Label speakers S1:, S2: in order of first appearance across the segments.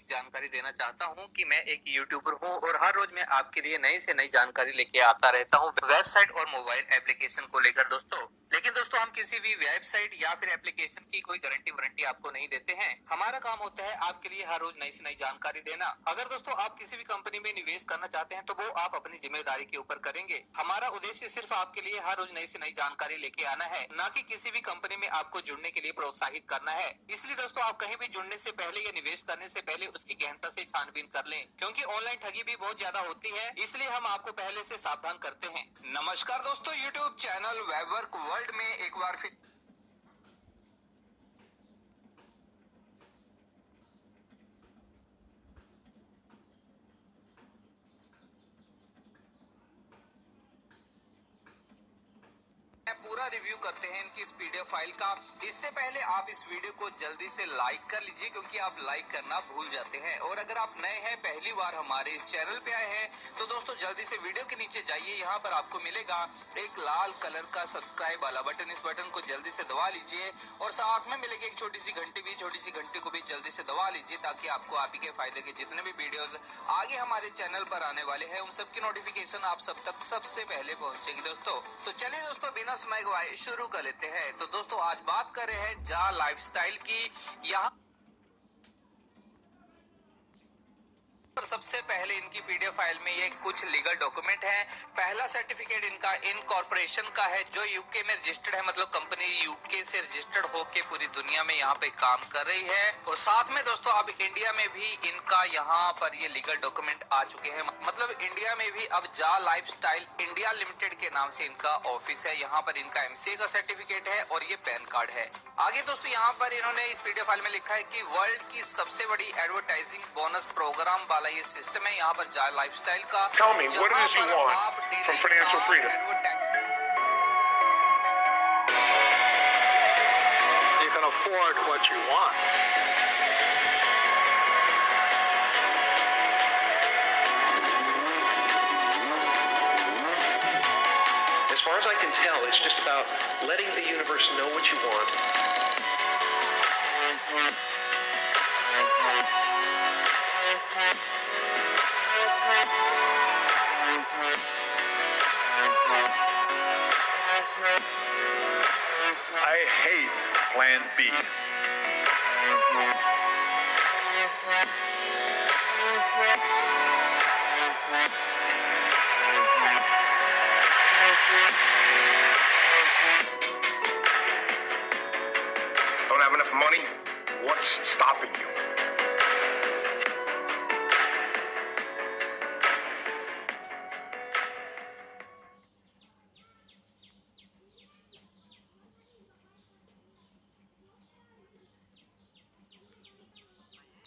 S1: जानकारी देना चाहता हूं कि मैं एक यूट्यूबर हूं और हर रोज मैं आपके लिए नई से नई जानकारी लेके आता रहता हूं वेबसाइट और मोबाइल एप्लीकेशन को लेकर दोस्तों। लेकिन दोस्तों हम किसी भी वेबसाइट या फिर एप्लीकेशन की कोई गारंटी वारंटी आपको नहीं देते हैं। हमारा काम होता है आपके लिए हर रोज नई से नई जानकारी देना। अगर दोस्तों आप किसी भी कंपनी में निवेश करना चाहते हैं तो वो आप अपनी जिम्मेदारी के ऊपर करेंगे। हमारा उद्देश्य सिर्फ आपके लिए हर रोज नई से नई जानकारी लेके आना है, न कि किसी भी कंपनी में आपको जुड़ने के लिए प्रोत्साहित करना है। इसलिए दोस्तों आप कहीं भी जुड़ने से पहले या निवेश करने से पहले उसकी गहनता से छानबीन कर लें, क्योंकि ऑनलाइन ठगी भी बहुत ज्यादा होती है। इसलिए हम आपको पहले से सावधान करते हैं। नमस्कार दोस्तों, यूट्यूब चैनल वेबवर्क वर्ल्ड में एक बार फिर पूरा रिव्यू करते हैं इनकी इस पीडीएफ फाइल का। इससे पहले आप इस वीडियो को जल्दी से लाइक कर लीजिए, क्योंकि आप लाइक करना भूल जाते हैं। और अगर आप नए हैं, पहली बार हमारे इस चैनल पे आए हैं, तो दोस्तों जल्दी से वीडियो के नीचे जाइए। यहाँ पर आपको मिलेगा एक लाल कलर का सब्सक्राइब वाला बटन। इस बटन को जल्दी से दबा लीजिए और साथ में मिलेगी एक छोटी सी घंटी भी। छोटी सी घंटी को भी जल्दी से दबा लीजिए, ताकि आपको आप ही के फायदे के जितने भी वीडियोस आगे हमारे चैनल पर आने वाले हैं, उन सबकी नोटिफिकेशन आप सब तक सबसे पहले पहुंचेगी दोस्तों। तो चलिए दोस्तों, बिना समय गवाए शुरू कर लेते हैं। तो दोस्तों आज बात कर रहे हैं जा लाइफस्टाइल की। यहाँ सबसे पहले इनकी पीडीएफ फाइल में ये कुछ लीगल डॉक्यूमेंट है। पहला सर्टिफिकेट इनका इनकॉर्पोरेशन का है, जो यूके में रजिस्टर्ड है, मतलब कंपनी यूके से रजिस्टर्ड होके पूरी दुनिया में यहाँ पे काम कर रही है। और साथ में दोस्तों अब इंडिया में भी इनका यहाँ पर ये लीगल डॉक्यूमेंट आ चुके हैं, मतलब इंडिया में भी अब जा लाइफस्टाइल इंडिया लिमिटेड के नाम से इनका ऑफिस है। यहाँ पर इनका एमसीए का सर्टिफिकेट है और ये पैन कार्ड है। आगे दोस्तों यहाँ पर इन्होंने इस पीडीएफ फाइल में लिखा है कि वर्ल्ड की सबसे बड़ी एडवर्टाइजिंग बोनस प्रोग्राम वाला ये सिस्टम है यहाँ पर जा लाइफस्टाइल का।
S2: Tell me what it is you want from financial freedom.
S3: You can afford what you want.
S4: As far as I can tell, it's just about letting the universe know what you want.
S2: I hate Plan B. Don't have enough money? What's stopping you?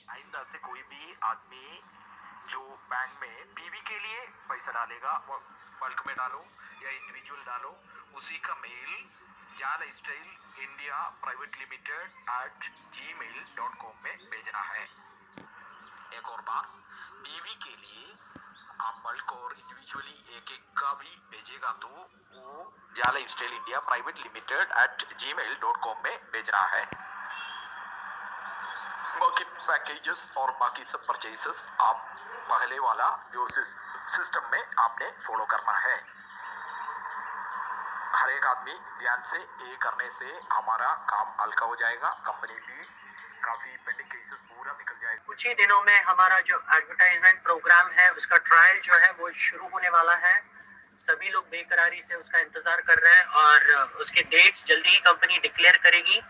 S5: आइंदा से कोई भी आदमी जो bank में बीवी के लिए पैसा डालेगा, वो बल्क में डालो या इंडिविजुअल डालो, उसी का मेल जा lifestyle India private limited @gmail.com में भेजना है। एक और बार, बीवी के लिए आप बल्क और इंडिविजुअली एक एक का भी भेजेगा तो वो जा lifestyle India private limited @gmail.com में भेजना है। बाकी पैकेजेस और बाकी सब परचेसेस आप पहले वाला जो सिस्टम में आपने फॉलो करना है। हर एक आदमी ध्यान से ये करने से हमारा काम हल्का हो जाएगा, कंपनी भी काफी पेंडिंग केसेस पूरा निकल जाएगा।
S6: कुछ ही दिनों में हमारा जो एडवर्टाइजमेंट प्रोग्राम है उसका ट्रायल जो है वो शुरू होने वाला है। सभी लोग बेकरारी से उसका इंतजार कर रहे हैं और उसके डेट्स जल्दी ही कंपनी डिक्लेयर करेगी।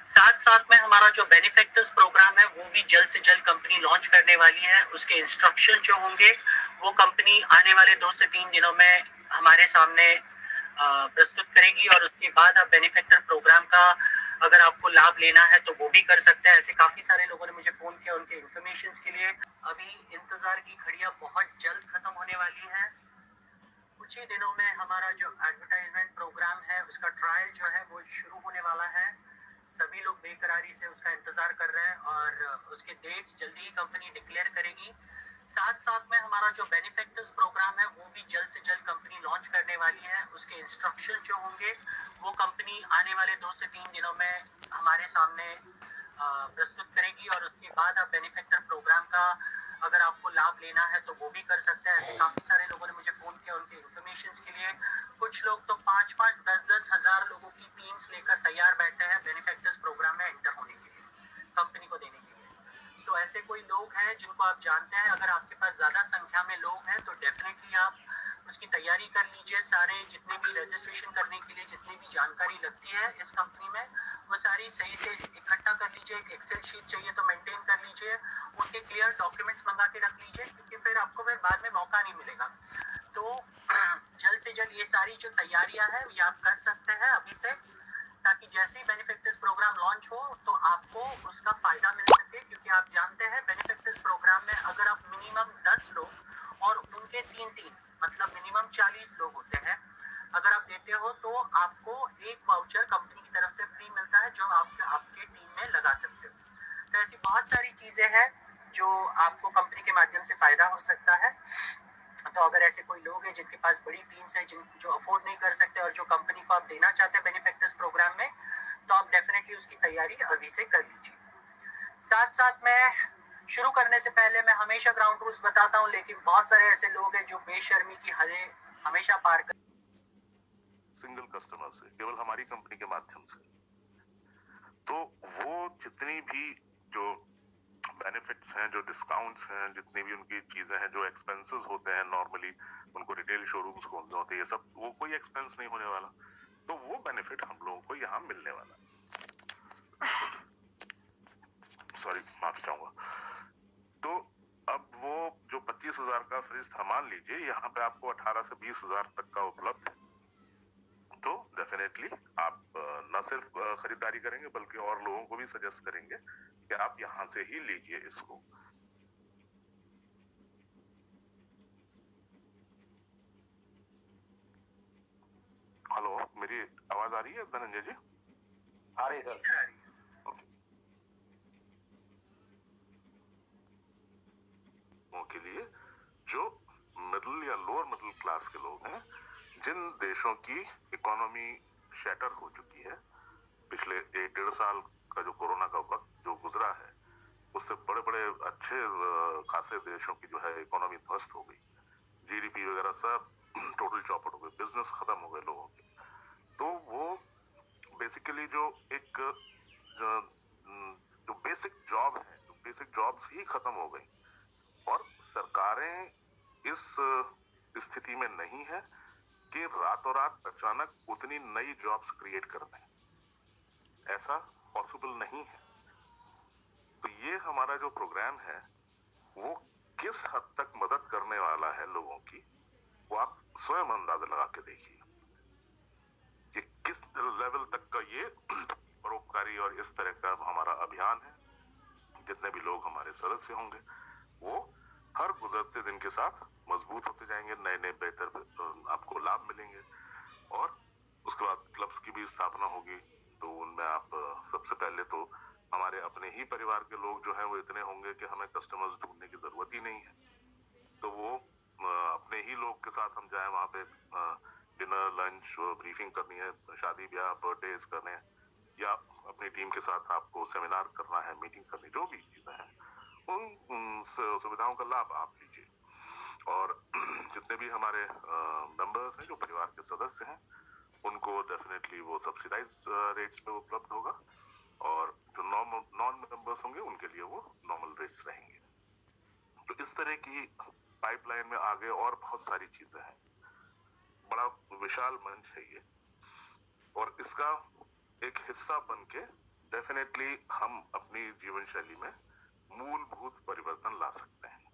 S6: साथ साथ में हमारा जो बेनिफिटर्स प्रोग्राम है वो भी जल्द से जल्द कंपनी लॉन्च करने वाली है। उसके इंस्ट्रक्शन जो होंगे वो कंपनी आने वाले 2 से 3 दिनों में हमारे सामने प्रस्तुत करेगी। और उसके बाद आप बेनिफिटर प्रोग्राम का अगर आपको लाभ लेना है तो वो भी कर सकते हैं। ऐसे काफी सारे लोगों ने मुझे फोन किया उनके इन्फॉर्मेशन के लिए। अभी इंतजार की घड़ियां बहुत जल्द खत्म होने वाली है। कुछ ही दिनों में हमारा जो एडवर्टाइजमेंट प्रोग्राम है उसका ट्रायल जो है वो शुरू होने वाला है। सभी लोग बेकरारी से उसका इंतजार कर रहे हैं और उसके डेट्स जल्दी ही कंपनी डिक्लेयर करेगी। साथ साथ में हमारा जो बेनिफिटर्स प्रोग्राम है वो भी जल्द से जल्द कंपनी लॉन्च करने वाली है। उसके इंस्ट्रक्शन जो होंगे वो कंपनी आने वाले 2 से 3 दिनों में हमारे सामने प्रस्तुत करेगी और उसके बाद आप बेनिफैक्टर प्रोग्राम का अगर आपको लाभ लेना है तो वो भी कर सकते हैं। ऐसे काफ़ी सारे लोगों ने मुझे फ़ोन किया उनके इन्फॉर्मेशन के लिए। कुछ लोग तो 5-5, 10-10 हज़ार लोगों की टीम्स लेकर तैयार बैठे हैं बेनिफैक्टर्स प्रोग्राम में एंटर होने के लिए, कंपनी को देने के लिए। तो ऐसे कोई लोग हैं जिनको आप जानते हैं, अगर आपके पास ज़्यादा संख्या में लोग हैं तो डेफिनेटली आप उसकी तैयारी कर लीजिए। सारे जितने भी रजिस्ट्रेशन करने के लिए जितनी भी जानकारी लगती है इस कंपनी में, वो सारी सही से इकट्ठा कर लीजिए। एक एक्सेल शीट चाहिए तो मेंटेन कर लीजिए, उनके क्लियर डॉक्यूमेंट्स मंगा के रख लीजिए, क्योंकि फिर आपको फिर बाद में मौका नहीं मिलेगा। तो जल्द से जल्द ये सारी जो तैयारियां हैं ये आप कर सकते हैं अभी से, ताकि जैसे ही बेनिफिक्टर्स प्रोग्राम लॉन्च हो तो आपको उसका फायदा मिल सके। क्योंकि आप जानते हैं बेनिफिक्टर्स प्रोग्राम में अगर आप मिनिमम 10 लोग और उनके 3-3 मतलब मिनिमम 40 लोग होते हैं, अगर आप देते हो तो आपको एक वाउचर कंपनी की तरफ से फ्री मिलता है जो आपके टीम में लगा सकते हो। तो ऐसी बहुत सारी चीजें हैं जो आपको कंपनी के माध्यम से फायदा हो सकता है। तो अगर ऐसे कोई लोग हैं जिनके पास बड़ी टीम्स हैं जो अफोर्ड नहीं कर सकते और जो कंपनी को आप देना चाहते हैं बेनिफिक्टर्स प्रोग्राम में, तो आप डेफिनेटली उसकी तैयारी अभी से कर लीजिए। साथ साथ मैं शुरू करने से पहले मैं हमेशा ग्राउंड रूल्स बताता हूँ, लेकिन बहुत सारे ऐसे लोग हैं जो बेशर्मी की हदें हमेशा पार कर
S7: सिंगल कस्टमर से, केवल हमारी कंपनी के माध्यम से। तो वो जितनी भी जो बेनिफिट्स हैं, जो डिस्काउंट्स हैं, जितनी भी उनकी चीजें हैं, जो एक्सपेंसेस होते हैं नॉर्मली उनको रिटेल शोरूम्स को होते हैं, ये सब वो कोई एक्सपेंस नहीं होने वाला। तो वो बेनिफिट हम लोगों को यहाँ मिलने वाला। सॉरी, माफ चाहूंगा। तो अब वो जो 25,000 का फ्रिज था, मान लीजिए यहाँ पे आपको 18 से 20,000 तक का उपलब्ध है, तो डेफिनेटली आप न सिर्फ खरीदारी करेंगे बल्कि और लोगों को भी सजेस्ट करेंगे कि आप यहां से ही लीजिए इसको। हेलो, मेरी आवाज आ रही है धनंजय जी?
S3: आ रही सर।
S7: के लिए जो मिडिल या लोअर मिडिल क्लास के लोग हैं, जिन देशों की इकोनॉमी शैटर हो चुकी है, पिछले 1-1.5 साल का जो कोरोना का वक्त जो गुजरा है, उससे बड़े बड़े अच्छे खासे देशों की जो है इकोनॉमी ध्वस्त हो गई, जीडीपी वगैरह सब टोटल चौपट हो गए, बिजनेस खत्म हो गए लोगों के। तो वो बेसिकली जो एक जो बेसिक जॉब है, जो बेसिक जॉब्स ही खत्म हो गई, और सरकारें इस स्थिति में नहीं है कि रातों रात अचानक उतनी नई जॉब्स क्रिएट कर दें। ऐसा पॉसिबल नहीं है। तो ये हमारा जो प्रोग्राम है वो किस हद तक मदद करने वाला है लोगों की, वो आप स्वयं अंदाजा लगा के देखिए कि किस लेवल तक का ये परोपकारी और इस तरह का हमारा अभियान है। जितने भी लोग हमारे सदस्य होंगे वो हर गुजरते दिन के साथ मजबूत होते जाएंगे, नए नए बेहतर आपको लाभ मिलेंगे। और उसके बाद क्लब्स की भी स्थापना होगी, तो उनमें आप सबसे पहले तो हमारे अपने ही परिवार के लोग जो हैं वो इतने होंगे कि हमें कस्टमर्स ढूंढने की जरूरत ही नहीं है। तो वो अपने ही लोग के साथ हम जाएं, वहाँ पे डिनर, लंच, ब्रीफिंग करनी है, शादी ब्याह, बर्थडेज करने हैं, या अपनी टीम के साथ आपको सेमिनार करना है, मीटिंग करनी, जो भी चीजें हैं, उन सुविधाओं का लाभ आप लीजिए। और जितने भी हमारे मेंबर्स हैं, जो परिवार के सदस्य हैं, उनको डेफिनेटली वो सब्सिडाइज रेट्स पे उपलब्ध होगा, और जो नॉन मेंबर्स होंगे उनके लिए वो नॉर्मल रेट्स रहेंगे। तो इस तरह की पाइपलाइन में आगे और बहुत सारी चीजें हैं। बड़ा विशाल मंच है ये, और इसका एक हिस्सा बनके डेफिनेटली हम अपनी जीवन शैली में मूलभूत परिवर्तन ला सकते हैं।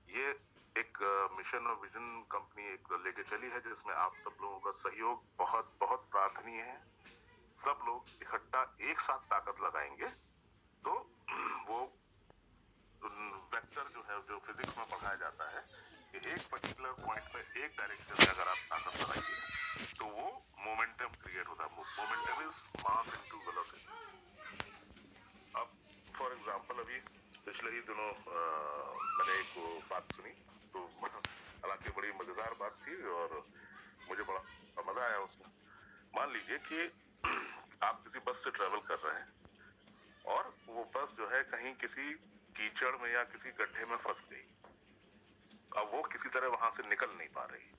S7: ये एक मिशन और विजन कंपनी एक लेके चली है, जिसमें आप सब लोगों का सहयोग बहुत बहुत प्रार्थनीय है। सब लोग इकट्ठा एक साथ ताकत लगाएंगे तो वो वेक्टर जो है, जो फिजिक्स में पढ़ाया जाता है कि एक पर्टिकुलर पॉइंट पे एक डायरेक्शन में अगर आप ताकत लगाइए तो वो मोमेंटम क्रिएट होता है। Momentum is mass into velocity. अब फॉर एग्जांपल अभी पिछले ही दिनों मैंने एक बात सुनी, तो हालांकि बड़ी मजेदार बात थी और मुझे बड़ा मजा आया उसमें। मान लीजिए कि आप किसी बस से ट्रेवल कर रहे हैं, और वो बस जो है कहीं किसी कीचड़ में या किसी गड्ढे में फंस गई। अब वो किसी तरह वहां से निकल नहीं पा रही।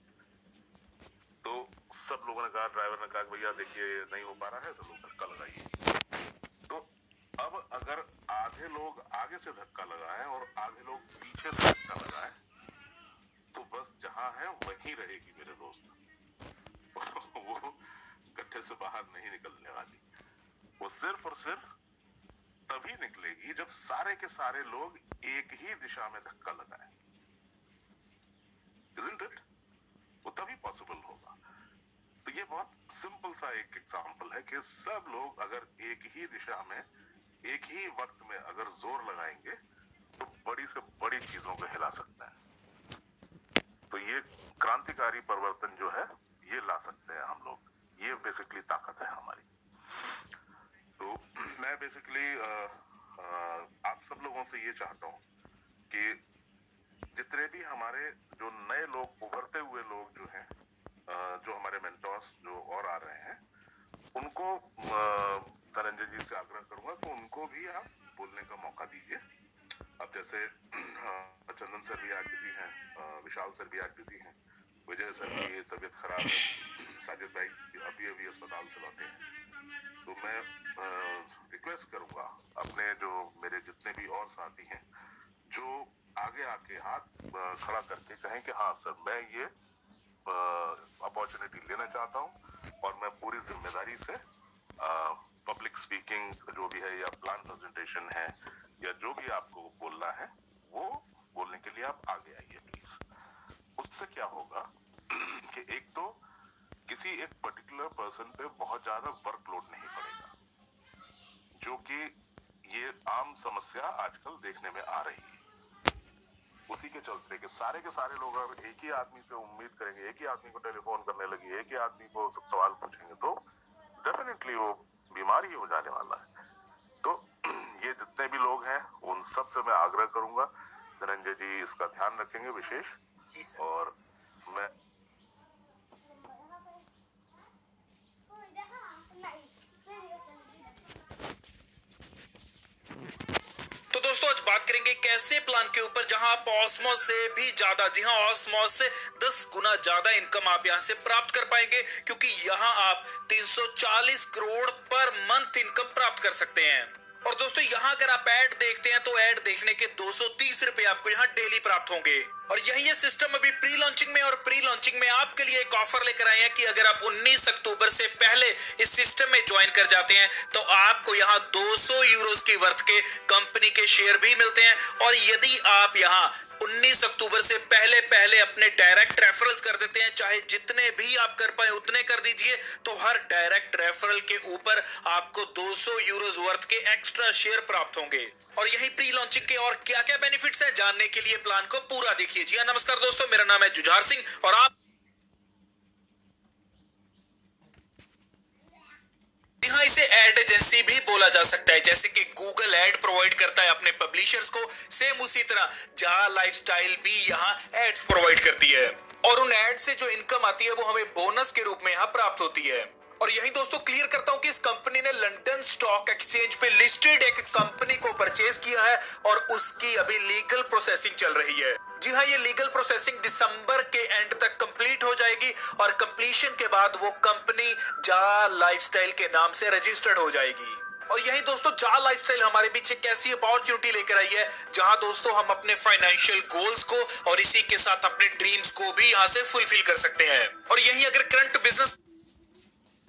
S7: तो सब लोगों ने कहा, ड्राइवर ने कहा भैया देखिए नहीं हो पा रहा है, सब लोग धक्का लगाइए। तो अब अगर आधे लोग आगे से धक्का लगाएं और आधे लोग पीछे से धक्का लगाएं तो बस जहां है वहीं रहेगी मेरे दोस्त। वो गड्ढे से बाहर नहीं निकलने वाली। वो सिर्फ और सिर्फ तभी निकलेगी जब सारे के सारे लोग एक ही दिशा में धक्का लगाएं। Isn't it? वो तभी पॉसिबल होगा। तो ये बहुत सिंपल सा एक एग्जांपल है कि सब लोग अगर एक ही दिशा में एक ही वक्त में अगर जोर लगाएंगे तो बड़ी से बड़ी चीजों को हिला सकते हैं। तो ये क्रांतिकारी परिवर्तन जो है ये ला सकते हैं हम लोग। ये बेसिकली ताकत है हमारी। तो मैं बेसिकली आप सब लोगों से ये चाहता हूँ कि जितने भी हमारे जो नए लोग, उभरते हुए लोग जो हैं, जो हमारे मेंटोर्स जो और आ रहे हैं, उनको धनंजय जी से आग्रह करूंगा कि उनको भी आप बोलने का मौका दीजिए। अब जैसे चंदन सर भी आज बिजी हैं, विशाल सर भी आज बिजी हैं, विजय सर की तबीयत खराब है, साजिद भाई अभी अस्पताल से लौटे हैं। तो मैं रिक्वेस्ट करूंगा अपने जो मेरे जितने भी और साथी हैं जो आगे आके हाथ खड़ा करके कहें कि हाँ सर मैं ये अपॉर्चुनिटी लेना चाहता हूँ और मैं पूरी जिम्मेदारी से पब्लिक स्पीकिंग जो भी है या प्लान प्रेजेंटेशन है या जो भी आपको बोलना है वो बोलने के लिए आप आगे आइए प्लीज। उससे क्या होगा कि एक तो किसी एक पर्टिकुलर पर्सन पे बहुत ज्यादा वर्कलोड नहीं पड़ेगा, जो कि ये आम समस्या आजकल देखने में आ रही है। उसी के चलते कि सारे के सारे लोग अब एक ही आदमी से उम्मीद करेंगे, एक ही आदमी को टेलीफोन करने लगी, एक ही आदमी को सब सवाल पूछेंगे तो डेफिनेटली वो बीमार ही हो जाने वाला है। तो ये जितने भी लोग हैं उन सब से मैं आग्रह करूंगा, धनंजय जी इसका ध्यान रखेंगे विशेष। और मैं
S1: तो दोस्तों आज बात करेंगे कैसे प्लान के ऊपर जहां आप ऑस्मोस से भी ज्यादा, जी हाँ ऑस्मोस से 10 गुना ज्यादा इनकम आप यहां से प्राप्त कर पाएंगे, क्योंकि यहां आप 340 करोड़ पर मंथ इनकम प्राप्त कर सकते हैं। और दोस्तों यहां अगर आप ऐड देखते हैं तो ऐड देखने के 230 रुपए आपको यहां डेली प्राप्त होंगे। और यही ये सिस्टम अभी प्री लॉन्चिंग में, और प्री लॉन्चिंग में आपके लिए एक ऑफर लेकर आए हैं कि अगर आप 19 अक्टूबर से पहले इस सिस्टम में ज्वाइन कर जाते हैं तो आपको यहां 200 यूरोस की वर्थ के कंपनी के शेयर भी मिलते हैं। और यदि आप यहां 19 अक्टूबर से पहले अपने डायरेक्ट रेफरल्स कर देते हैं, चाहे जितने भी आप कर पाए उतने कर दीजिए, तो हर डायरेक्ट रेफरल के ऊपर आपको 200 यूरोस वर्थ के एक्स्ट्रा शेयर प्राप्त होंगे। और यही प्री लॉन्चिंग के और क्या क्या बेनिफिट्स हैं जानने के लिए प्लान को पूरा देखिए। जी हाँ नमस्कार दोस्तों, मेरा नाम है जुझार सिंह और आप यहाँ इसे एड एजेंसी भी बोला जा सकता है। जैसे कि गूगल एड प्रोवाइड करता है अपने पब्लिशर्स को, सेम उसी तरह जहा लाइफस्टाइल भी यहाँ एड्स प्रोवाइड करती है। और उन एड से जो इनकम आती है वो हमें बोनस के रूप में यहाँ प्राप्त होती है। और यही दोस्तों क्लियर करता हूं कि इस कंपनी ने लंदन स्टॉक एक्सचेंज पे लिस्टेड एक कंपनी को परचेज किया है और उसकी अभी लीगल प्रोसेसिंग चल रही है। जी हाँ, ये लीगल प्रोसेसिंग दिसंबर के एंड तक कंप्लीट हो जाएगी और कंप्लीशन के बाद वो कंपनी जा लाइफस्टाइल के नाम से रजिस्टर्ड हो जाएगी। और यही दोस्तों जा लाइफस्टाइल हमारे बीच एक ऐसी अपॉर्चुनिटी लेकर आई है जहां दोस्तों हम अपने फाइनेंशियल गोल्स को और इसी के साथ अपने ड्रीम्स को भी यहां से फुलफिल कर सकते हैं। और यही अगर करंट बिजनेस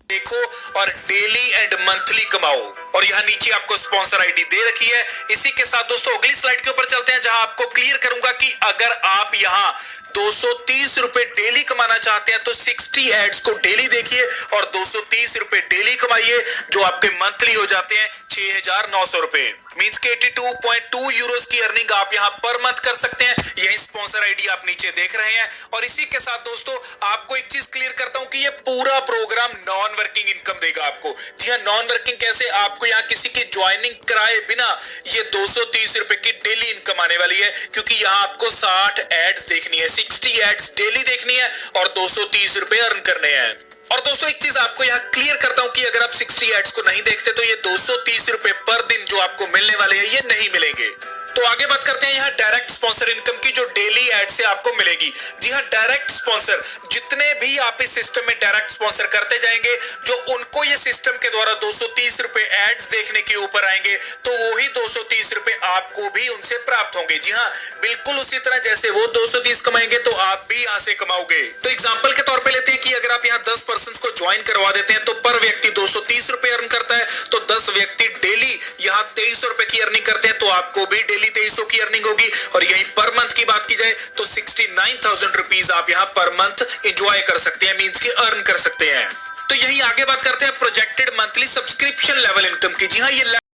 S1: देखो और डेली एंड मंथली कमाओ। और यहाँ नीचे आपको स्पॉन्सर आईडी दे रखी है। इसी के साथ दोस्तों अगली स्लाइड के ऊपर चलते हैं जहां आपको क्लियर करूंगा कि अगर आप यहाँ 230 रुपए डेली कमाना चाहते हैं तो 60 एड्स को डेली देखिए और 230 रुपए डेली कमाइए, जो आपके मंथली हो जाते हैं 6,900 रुपए। मींस के 82.2 यूरोस की अर्निंग आप यहां पर मंथ कर सकते हैं। यही स्पॉन्सर आईडी आप नीचे देख रहे हैं। और इसी के साथ दोस्तों आपको एक चीज क्लियर करता हूं कि ये पूरा प्रोग्राम नॉन वर्किंग इनकम देगा आपको। जी हाँ, नॉन वर्किंग कैसे? आपको यहाँ किसी की ज्वाइनिंग कराए बिना ये 230 रुपए की डेली इनकम आने वाली है, क्योंकि यहाँ आपको 60 एड्स देखनी है, 60 एड्स डेली देखनी है और 230 रुपए अर्न करने हैं। और दोस्तों एक चीज आपको यहाँ क्लियर करता हूं कि
S8: अगर आप 60 एड्स को नहीं देखते तो ये 230 रुपए पर दिन जो आपको मिलने वाले हैं ये नहीं मिलेंगे। तो आगे बात करते हैं यहाँ डायरेक्ट स्पॉन्सर इनकम की, जो डेली एड से आपको मिलेगी। जी हाँ, डायरेक्ट स्पॉन्सर, जितने भी आप इस सिस्टम में डायरेक्ट स्पॉन्सर करते जाएंगे, जो उनको ये सिस्टम के द्वारा 230 रुपए एड्स देखने के ऊपर आएंगे, तो वही 230 रुपए आपको भी उनसे प्राप्त होंगे। जी हाँ, बिल्कुल उसी तरह जैसे वो 230 कमाएंगे तो आप भी यहाँ से कमाओगे। तो एग्जाम्पल के तौर पर लेते हैं कि अगर आप यहाँ 10 पर्सन को ज्वाइन करवा देते हैं तो पर व्यक्ति 230 रुपए अर्न करता है, तो 10 व्यक्ति डेली यहाँ 2300 रुपए की अर्निंग करते हैं, तो आपको भी डेली 2300 की अर्निंग होगी। और यही पर मंथ की बात की जाए तो 69,000 रुपीज आप यहाँ पर मंथ एंजॉय कर सकते हैं, मींस की अर्न कर सकते हैं। तो यही आगे बात करते हैं projected monthly subscription level income की। जी हाँ, ये